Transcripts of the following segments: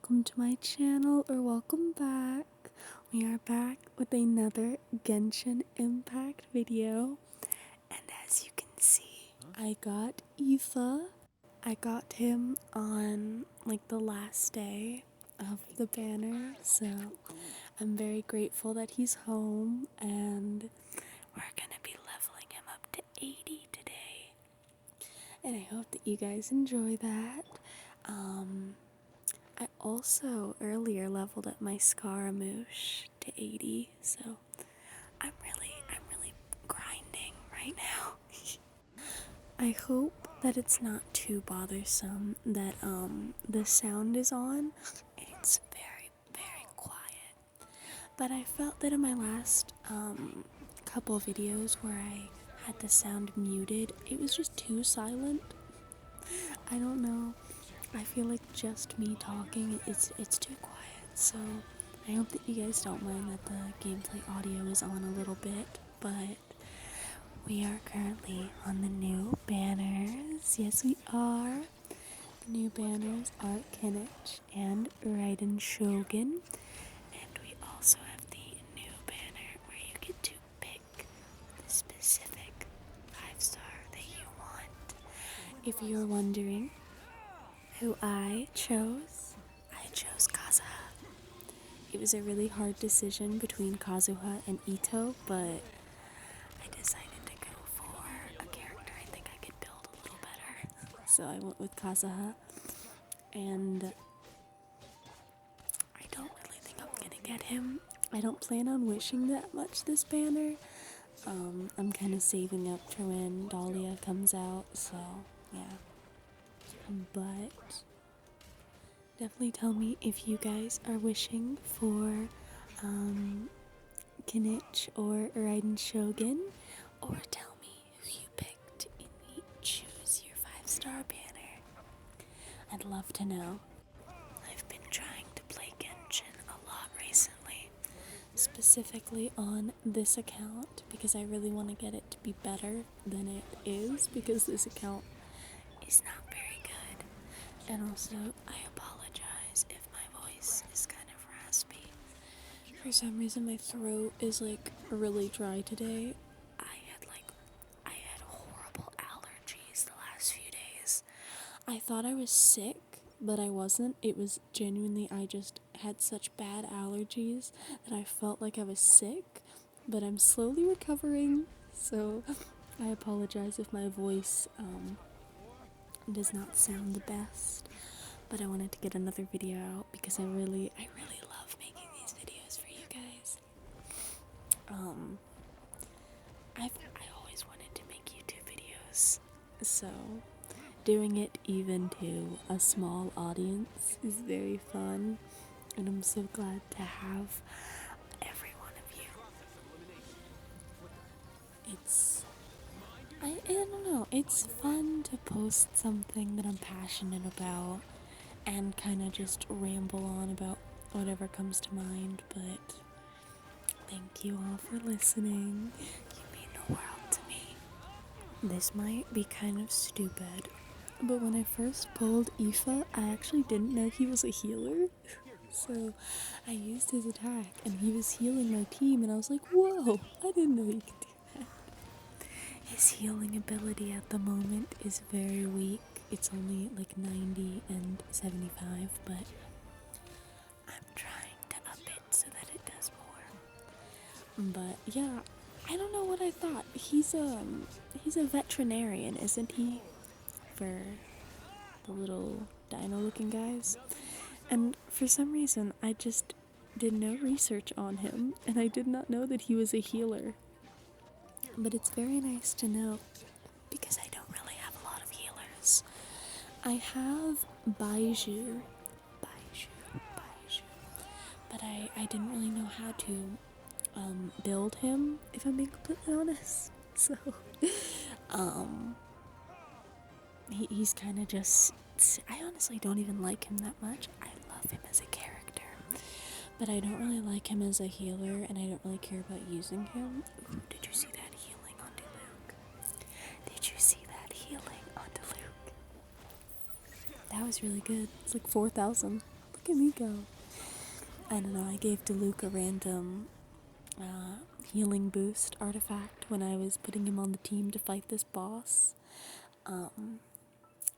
welcome to my channel, or welcome back. We are back with another Genshin Impact video, and as you can see, I got Aoife. I got him on like the last day of the banner, so I'm very grateful that he's home, and we're gonna be leveling him up to 80 today, and I hope that you guys enjoy that. I also earlier leveled up my Scaramouche to 80, so I'm really grinding right now. I hope that it's not too bothersome that the sound is on. It's very quiet. But I felt that in my last couple videos where I had the sound muted, it was just too silent. I don't know. I feel like just me talking, it's too quiet, so I hope that you guys don't mind that the gameplay audio is on a little bit, but we are currently on the new banners. Yes, we are. The new banners are Kinich and Raiden Shogun, and we also have the new banner where you get to pick the specific 5-star that you want. If you're wondering who I chose Kazuha. It was a really hard decision between Kazuha and Ito, but I decided to go for a character I think I could build a little better. So I went with Kazuha, and I don't really think I'm gonna get him. I don't plan on wishing that much this banner. I'm kind of saving up for when Dahlia comes out, so yeah. But definitely tell me if you guys are wishing for Kinich or Raiden Shogun, or tell me who you picked in the Choose Your 5-Star banner. I'd love to know. I've been trying to play Genshin a lot recently, specifically on this account, because I really want to get it to be better than it is, because this account is not very good. And also, I apologize if my voice is kind of raspy. For some reason, my throat is like really dry today. I had horrible allergies the last few days. I thought I was sick, but I wasn't. It was genuinely, I just had such bad allergies that I felt like I was sick, but I'm slowly recovering. So I apologize if my voice does not sound the best, but I wanted to get another video out because I really love making these videos for you guys. I always wanted to make YouTube videos, so doing it even to a small audience is very fun, and I'm so glad to have every one of you. I don't know, it's fun to post something that I'm passionate about and kind of just ramble on about whatever comes to mind, but thank you all for listening. You mean the world to me. This might be kind of stupid, but when I first pulled Aoife, I actually didn't know he was a healer. So I used his attack and he was healing my team, and I was like, whoa, I didn't know he could do that. His healing ability at the moment is very weak. It's only like 90 and 75, but I'm trying to up it so that it does more. But yeah, I don't know what I thought. He's a veterinarian, isn't he? For the little dino looking guys. And for some reason I just did no research on him, and I did not know that he was a healer. But it's very nice to know, because I don't really have a lot of healers. I have Baiju, but I didn't really know how to build him, if I'm being completely honest. So, he's kind of just, I honestly don't even like him that much. I love him as a character, but I don't really like him as a healer, and I don't really care about using him. Ooh, did you see that healing onto Luke? Did you see that healing onto Luke? That was really good. It's like 4,000. Look Look at me go. I don't know, I gave Diluc a random healing boost artifact when I was putting him on the team to fight this boss.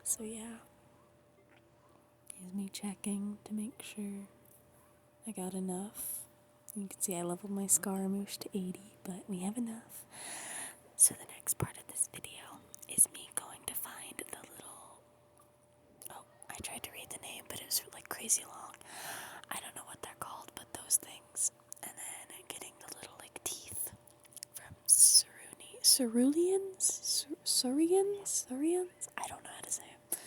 So yeah. Here's me checking to make sure I got enough. You can see I leveled my Scaramouche to 80, but we have enough. So the next part of this video is me going to find the little... Oh, I tried to read the name, but it was like crazy long. I don't know what they're called, but those things. And then getting the little like teeth from Ceruleans? Saurians? I don't know how to say it.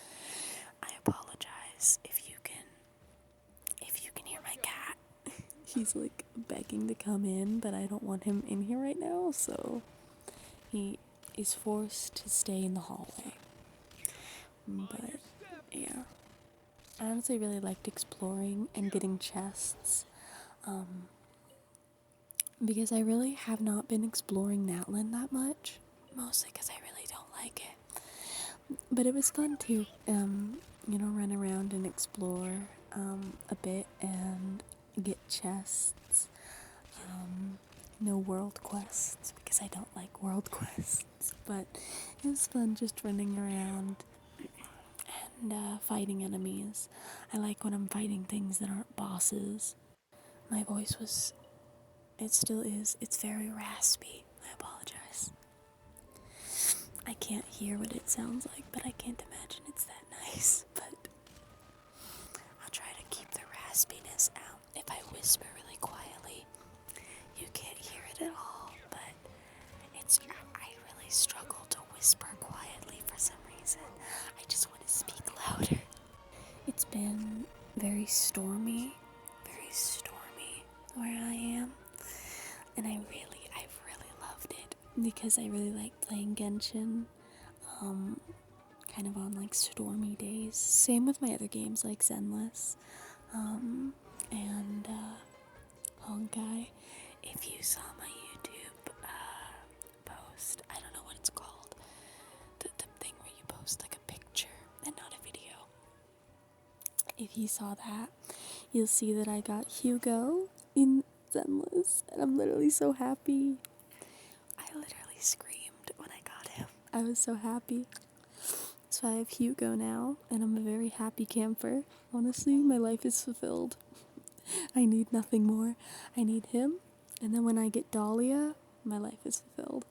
I apologize if you can hear my cat. He's like begging to come in, but I don't want him in here right now, so he is forced to stay in the hallway. But yeah, I honestly really liked exploring and getting chests, because I really have not been exploring Natlan that much, mostly because I really don't like it. But it was fun to, run around and explore a bit and get chests. No world quests, because I don't like world quests, but it was fun just running around and fighting enemies. I like when I'm fighting things that aren't bosses. My voice was, it still is, it's very raspy. I apologize. I can't hear what it sounds like, but I can't imagine it's that nice. But I'll try to keep the raspiness out. If I whisper really quietly, you can't hear it at all, but I really struggle to whisper quietly for some reason. I just want to speak louder. It's been very stormy where I am, and I've really loved it because I really like playing Genshin, kind of on like stormy days. Same with my other games like Zenless, and Honkai. If you saw my YouTube post, I don't know what it's called, the thing where you post like a picture and not a video. If you saw that, you'll see that I got Hugo in Zenless, and I'm literally so happy. I literally screamed when I got him. I was so happy. So I have Hugo now, and I'm a very happy camper. Honestly, my life is fulfilled. I need nothing more. I need him, and then when I get Dahlia, my life is fulfilled.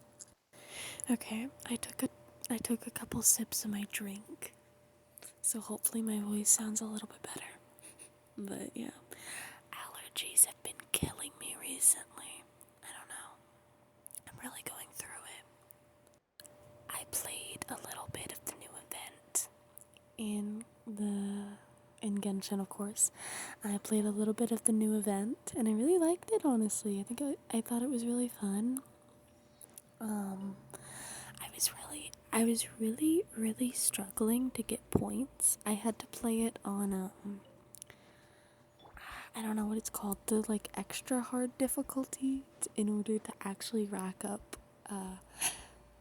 Okay, I took a couple sips of my drink, so hopefully my voice sounds a little bit better. But yeah, allergies have been killing me recently. I don't know. I'm really going through it. I played a little bit of the new event in Genshin, of course. I played a little bit of the new event, and I really liked it, honestly. I thought it was really fun. I was really struggling to get points. I had to play it on I don't know what it's called, the like extra hard difficulty in order to actually rack up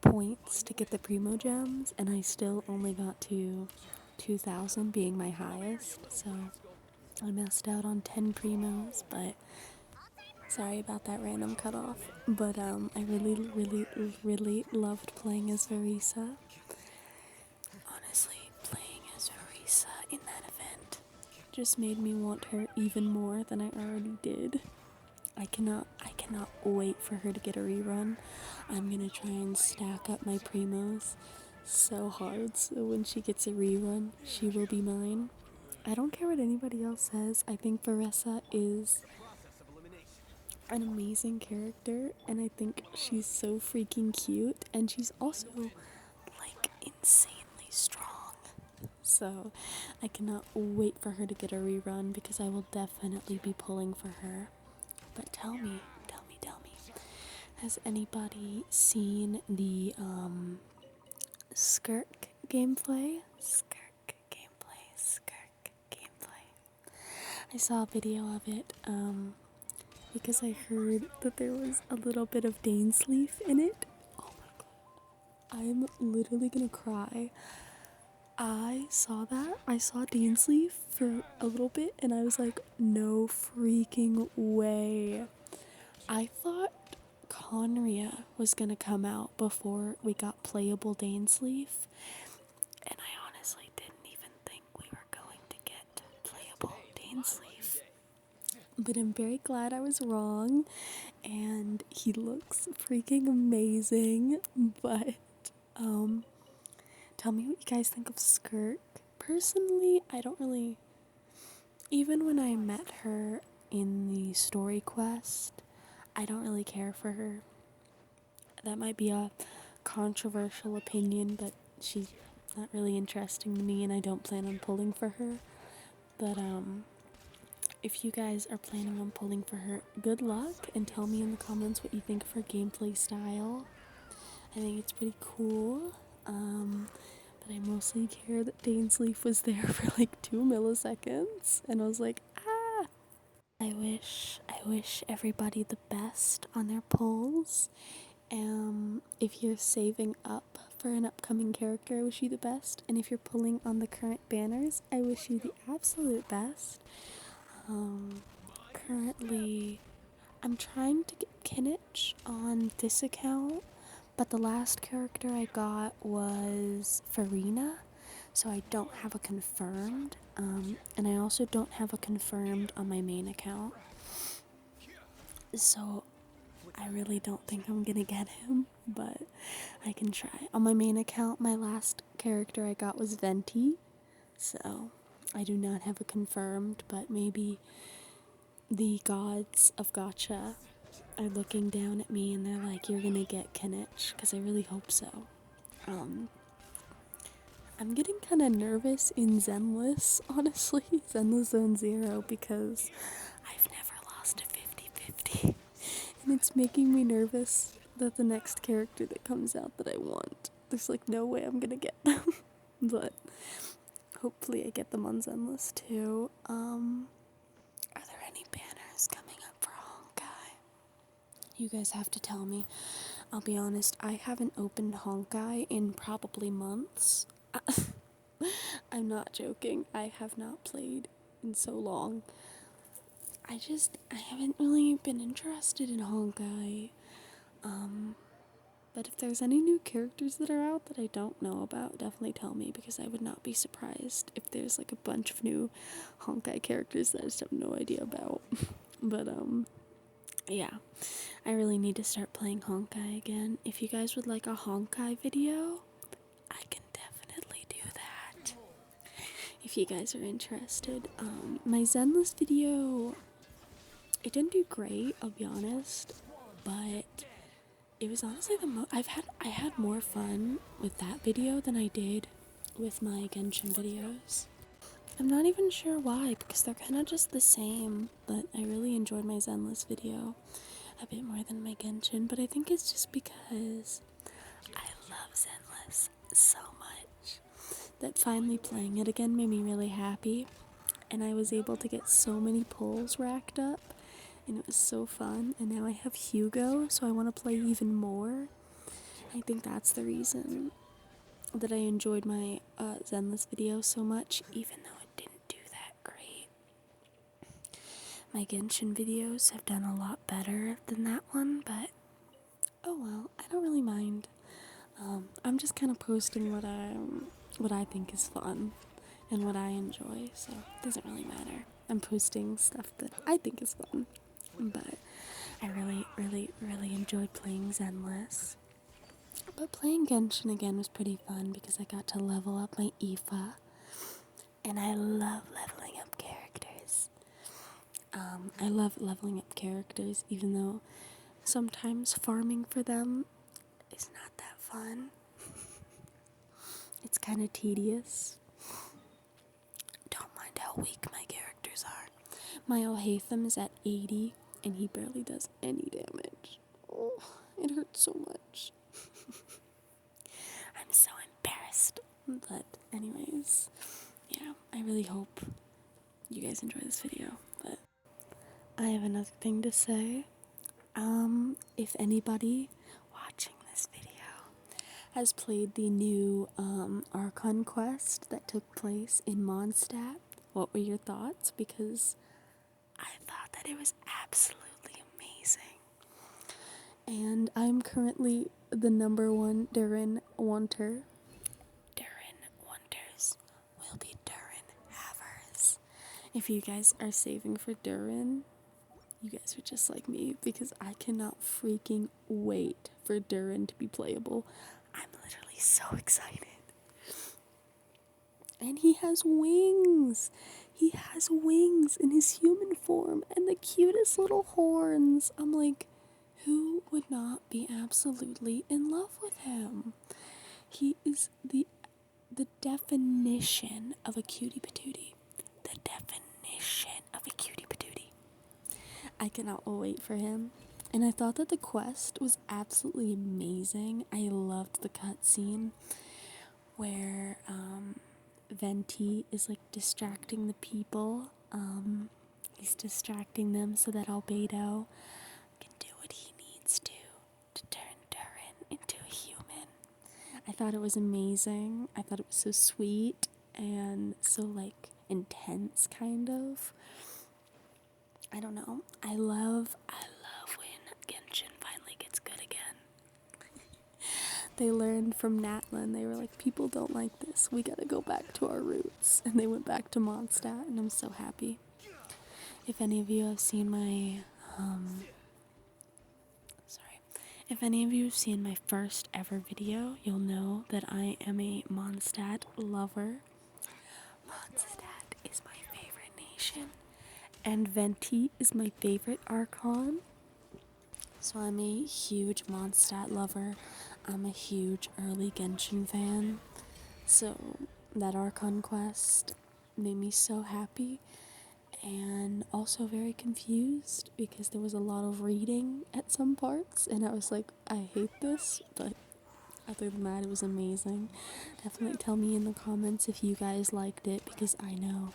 points to get the primo gems, and I still only got to 2,000 being my highest, so I missed out on 10 primos, but sorry about that random cutoff. But I really loved playing as Verisa. Honestly, playing as Verisa in that event just made me want her even more than I already did. I cannot wait for her to get a rerun. I'm gonna try and stack up my primos so hard so when she gets a rerun, she will be mine. I don't care what anybody else says. I think Verisa is an amazing character, and I think she's so freaking cute, and she's also like insanely strong. So I cannot wait for her to get a rerun because I will definitely be pulling for her. But tell me, has anybody seen the Skirk gameplay? I saw a video of it because I heard that there was a little bit of Dainsleif in it. Oh my god. I'm literally gonna cry. I saw that. I saw Dansleaf for a little bit and I was like, no freaking way. I thought Conria was gonna come out before we got playable Dansleaf, and I honestly didn't even think we were going to get playable Dansleaf. But I'm very glad I was wrong, and he looks freaking amazing. But, tell me what you guys think of Skirk. Personally, I don't really. Even when I met her in the story quest, I don't really care for her. That might be a controversial opinion, but she's not really interesting to me and I don't plan on pulling for her. But if you guys are planning on pulling for her, good luck and tell me in the comments what you think of her gameplay style. I think it's pretty cool. But I mostly care that Dansleaf was there for like 2 milliseconds and I was like, ah. I wish everybody the best on their pulls. If you're saving up for an upcoming character, I wish you the best. And if you're pulling on the current banners, I wish you the absolute best. Currently, I'm trying to get Kinich on this account, but the last character I got was Farina, so I don't have a confirmed. And I also don't have a confirmed on my main account. So I really don't think I'm gonna get him, but I can try. On my main account, my last character I got was Venti, so I do not have a confirmed, but maybe the gods of Gacha are looking down at me and they're like, you're gonna get Kinich, because I really hope so. I'm getting kind of nervous in Zenless, honestly, Zenless Zone Zero, because I've never lost a 50-50. And it's making me nervous that the next character that comes out that I want, there's like no way I'm gonna get them. But hopefully I get them on Zenless too. Are there any banners coming up for Honkai? You guys have to tell me. I'll be honest, I haven't opened Honkai in probably months. I'm not joking. I have not played in so long. I haven't really been interested in Honkai. But if there's any new characters that are out that I don't know about, definitely tell me, because I would not be surprised if there's like a bunch of new Honkai characters that I just have no idea about. But yeah, I really need to start playing Honkai again. If you guys would like a Honkai video, I can definitely do that. If you guys are interested. My Zenless video, it didn't do great, I'll be honest, but it was honestly I had more fun with that video than I did with my Genshin videos. I'm not even sure why, because they're kind of just the same, but I really enjoyed my Zenless video a bit more than my Genshin, but I think it's just because I love Zenless so much that finally playing it again made me really happy, and I was able to get so many pulls racked up, and it was so fun. And now I have Hugo, so I want to play even more. I think that's the reason that I enjoyed my Zenless video so much, even though it didn't do that great. My Genshin videos have done a lot better than that one, but oh well, I don't really mind. I'm just kind of posting what I think is fun and what I enjoy, so it doesn't really matter. I'm posting stuff that I think is fun, but I really enjoyed playing Zenless. But playing Genshin again was pretty fun because I got to level up my Aoife, and I love leveling up characters. I love leveling up characters, even though sometimes farming for them is not that fun. It's kind of tedious. Don't mind how weak my characters are. My Alhaitham is at 80, and he barely does any damage. Oh, it hurts so much. I'm so embarrassed. But anyways, yeah, I really hope you guys enjoy this video. But I have another thing to say. If anybody watching this video has played the new Archon quest that took place in Mondstadt. What were your thoughts? Because I thought that it was absolutely amazing. And I'm currently the #1 Durin wanter. Durin wanters will be Durin havers. If you guys are saving for Durin, you guys are just like me because I cannot freaking wait for Durin to be playable. I'm literally so excited. And he has wings. He has wings in his human form and the cutest little horns. I'm like, who would not be absolutely in love with him? He is the definition of a cutie patootie. The definition of a cutie patootie. I cannot wait for him. And I thought that the quest was absolutely amazing. I loved the cutscene where Venti is like distracting the people. He's distracting them so that Albedo can do what he needs to turn Durin into a human. I thought it was amazing. I thought it was so sweet and so like intense kind of. I don't know. I love when Genshin finally gets good again. They learned from Natlin. They were like, people don't like this. We gotta go back to our roots. And they went back to Mondstadt, and I'm so happy. If any of you have seen my, if any of you have seen my first ever video, you'll know that I am a Mondstadt lover. Mondstadt is my favorite nation. And Venti is my favorite Archon. So I'm a huge Mondstadt lover. I'm a huge early Genshin fan. So that Archon quest made me so happy and also very confused because there was a lot of reading at some parts and I was like, I hate this, but other than that it was amazing. Definitely tell me in the comments if you guys liked it because I know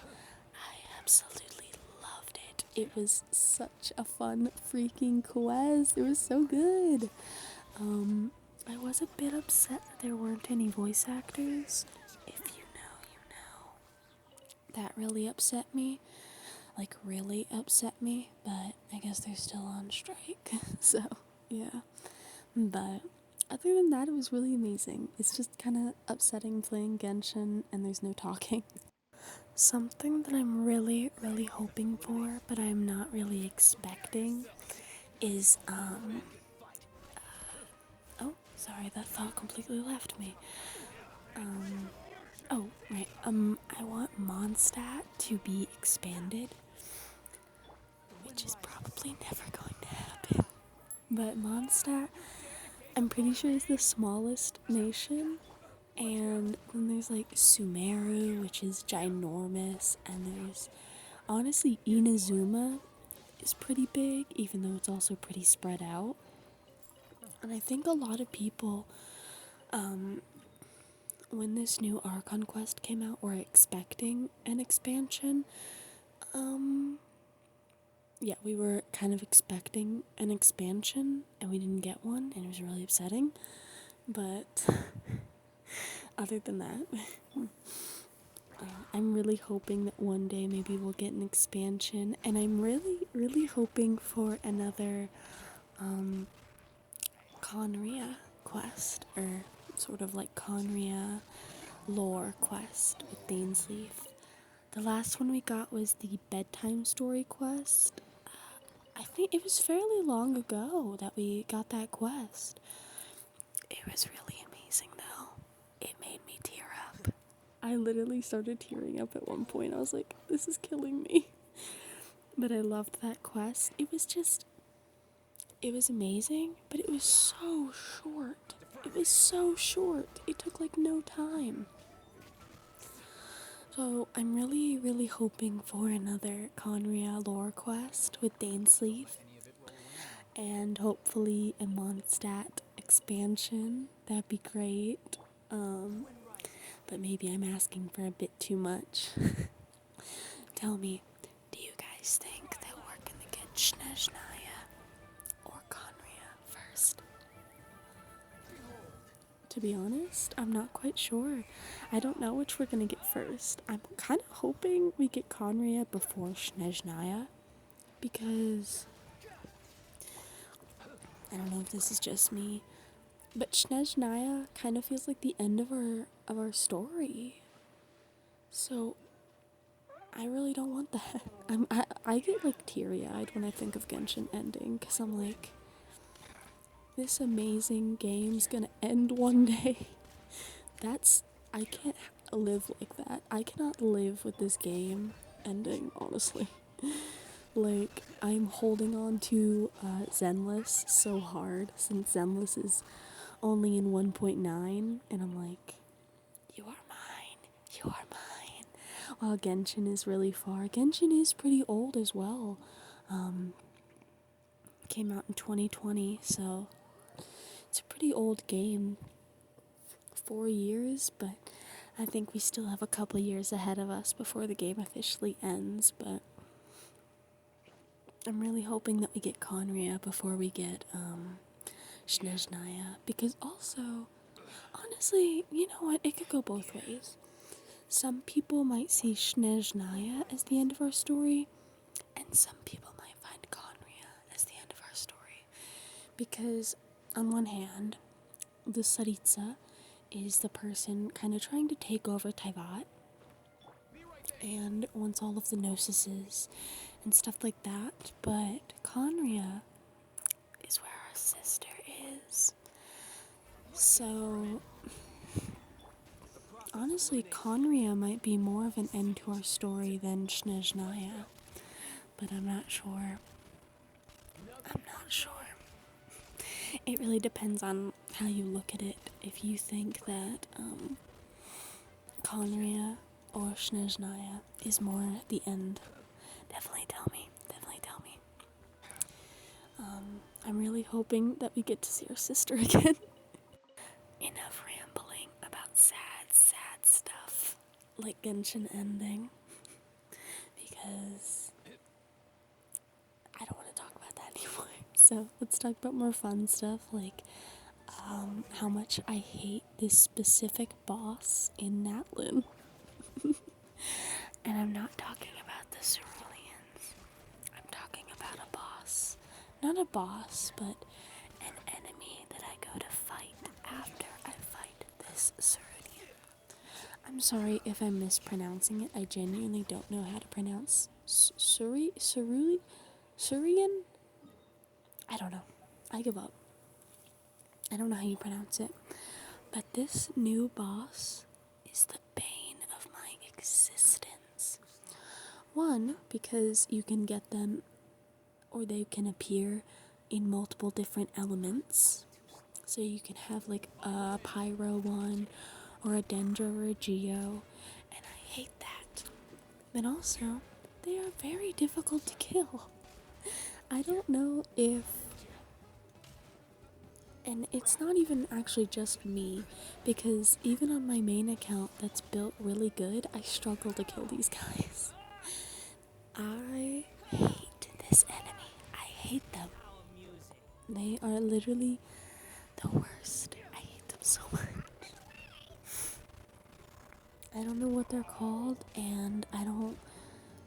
I absolutely loved it. It was such a fun freaking quest. It was so good. I was a bit upset that there weren't any voice actors. If you know, you know. That really upset me. Like, really upset me. But I guess they're still on strike. So, yeah. But other than that, it was really amazing. It's just kind of upsetting playing Genshin and there's no talking. Something that I'm really, really hoping for, but I'm not really expecting, is, oh, sorry, that thought completely left me. Oh, right, I want Mondstadt to be expanded, which is probably never going to happen. But Mondstadt, I'm pretty sure is the smallest nation, and then there's like Sumeru, which is ginormous, and there's, honestly, Inazuma is pretty big, even though it's also pretty spread out. And I think a lot of people, when this new Archon quest came out, were expecting an expansion. Yeah, we were kind of expecting an expansion, and we didn't get one, and it was really upsetting. But other than that, I'm really hoping that one day maybe we'll get an expansion, and I'm really, really hoping for another Conria quest, or sort of like Conria lore quest with Dainsleif. The last one we got was the bedtime story quest. I think it was fairly long ago that we got that quest. It was really amazing though. It made me tear up. I literally started tearing up at one point. I was like, this is killing me. But I loved that quest. It was amazing, but it was so short. It was so short. It took like no time. So I'm really, really hoping for another Conria lore quest with Dainsleif. And hopefully a Mondstadt expansion. That'd be great. But maybe I'm asking for a bit too much. Tell me, do you guys think that we're gonna get Snezhnaya or Conria first? to be honest. I'm not quite sure. I don't know which we're gonna get first. I'm kind of hoping we get Conria before Snezhnaya, because I don't know if this is just me, but Snezhnaya kind of feels like the end of our story. So I really don't want that. I get like teary-eyed when I think of Genshin ending, because I'm like, this amazing game's gonna end one day. I can't live like that. I cannot live with this game ending, honestly. Like, I'm holding on to Zenless so hard, since Zenless is only in 1.9, and I'm like, you are mine, you are mine. While Genshin is really far. Genshin is pretty old as well. Came out in 2020, so it's a pretty old game. 4 years, but I think we still have a couple years ahead of us before the game officially ends, but I'm really hoping that we get Conria before we get Snezhnaya, because also, honestly, you know what, it could go both ways. Some people might see Snezhnaya as the end of our story, and some people might find Conria as the end of our story. Because, on one hand, the Tsaritsa is the person kind of trying to take over Teyvat, and wants all of the Gnosises and stuff like that, but Conria is where our sister is. So, honestly, Conria might be more of an end to our story than Snezhnaya, but I'm not sure. I'm not sure. It really depends on how you look at it. If you think that Conria or Snezhnaya is more the end, definitely tell me. Definitely tell me. I'm really hoping that we get to see our sister again. Enough rambling about sad, sad stuff like Genshin ending, because I don't want to talk about that anymore. So let's talk about more fun stuff, like how much I hate this specific boss in Natlin. And I'm not talking about the Ceruleans. I'm talking about a boss. Not a boss, but an enemy that I go to fight after I fight this Cerulean. I'm sorry if I'm mispronouncing it. I genuinely don't know how to pronounce Cerulean? I don't know. I give up. I don't know how you pronounce it. But this new boss is the bane of my existence. One, because you can get them, or they can appear in multiple different elements. So you can have like a Pyro one, or a Dendro or a Geo, and I hate that. But also, they are very difficult to kill. I don't know if, and it's not even actually just me, because even on my main account that's built really good, I struggle to kill these guys. I hate this enemy. I hate them. They are literally the worst. I hate them so much. I don't know what they're called, and I don't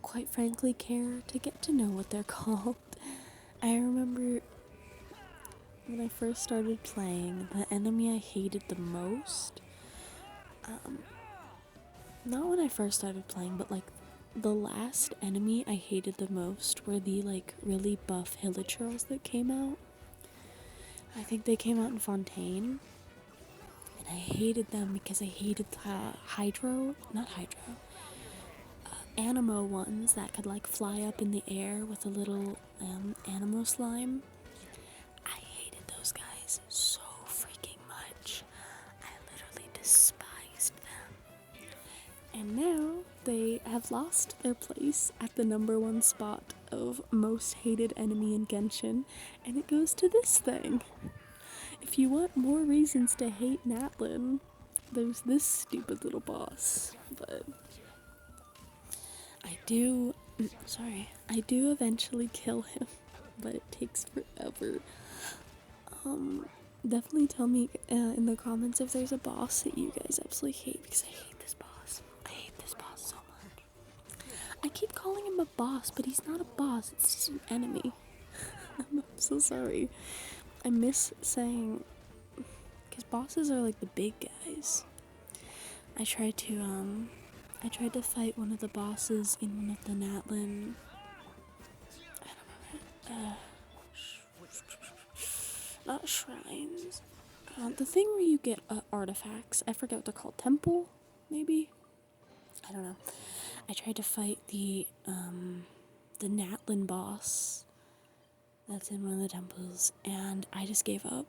quite frankly care to get to know what they're called. I remember when I first started playing, the enemy I hated the most, not when I first started playing, but like the last enemy I hated the most were the like really buff Hilichurls that came out. I think they came out in Fontaine, and I hated them because I hated Animo ones that could like fly up in the air with a little Animo slime. I hated those guys so freaking much. I literally despised them. And now they have lost their place at the #1 spot of most hated enemy in Genshin, and it goes to this thing. If you want more reasons to hate Natlin, there's this stupid little boss. But I do eventually kill him, but it takes forever. Definitely tell me in the comments if there's a boss that you guys absolutely hate, because I hate this boss. I hate this boss so much. I keep calling him a boss, but he's not a boss, it's just an enemy. I'm so sorry. I miss saying, because bosses are like the big guys. I tried to fight one of the bosses in one of the Natlin, not shrines. The thing where you get artifacts. I forget what they're called. Temple, maybe. I don't know. I tried to fight the Natlin boss that's in one of the temples, and I just gave up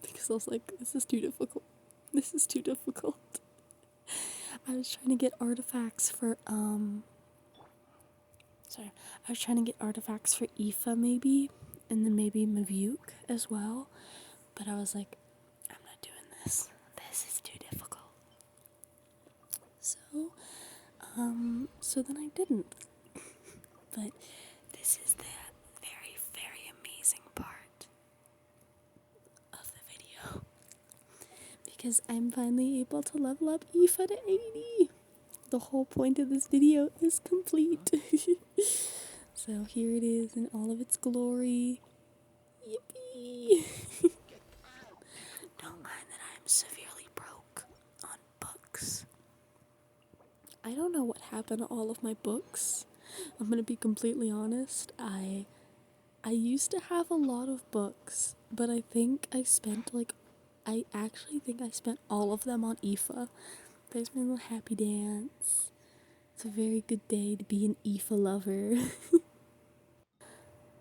because I was like, this is too difficult. This is too difficult. I was trying to get artifacts for I was trying to get artifacts for Aoife maybe, and then maybe Mavuk as well. But I was like, I'm not doing this. This is too difficult. So then I didn't. But this is the very, very amazing part of the video. Because I'm finally able to level up Aoife to 80. The whole point of this video is complete. So here it is in all of its glory. Yippee! Don't mind that I'm severely broke on books. I don't know what happened to all of my books. I'm gonna be completely honest. I used to have a lot of books, but I think I actually think I spent all of them on Aoife. There's my little happy dance. It's a very good day to be an Aoife lover.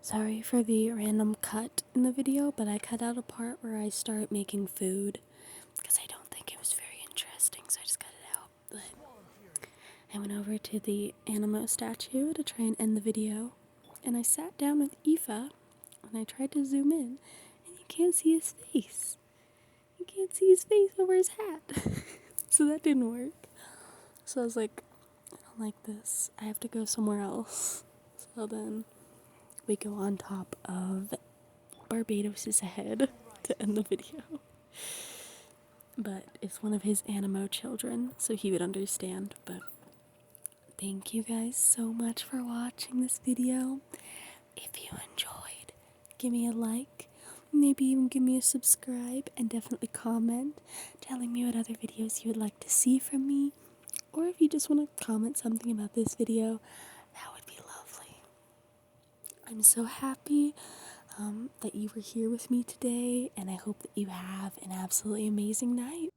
Sorry for the random cut in the video, but I cut out a part where I start making food because I don't think it was very interesting, so I just cut it out. But I went over to the Animo statue to try and end the video, and I sat down with Aoife, and I tried to zoom in, and you can't see his face. You can't see his face over his hat. So that didn't work. So I was like, I don't like this. I have to go somewhere else. So then we go on top of Barbados' head to end the video. But it's one of his Animo children, so he would understand. But thank you guys so much for watching this video. If you enjoyed, give me a like, maybe even give me a subscribe, and definitely comment telling me what other videos you would like to see from me. Or if you just want to comment something about this video, that would be lovely. I'm so happy that you were here with me today, and I hope that you have an absolutely amazing night.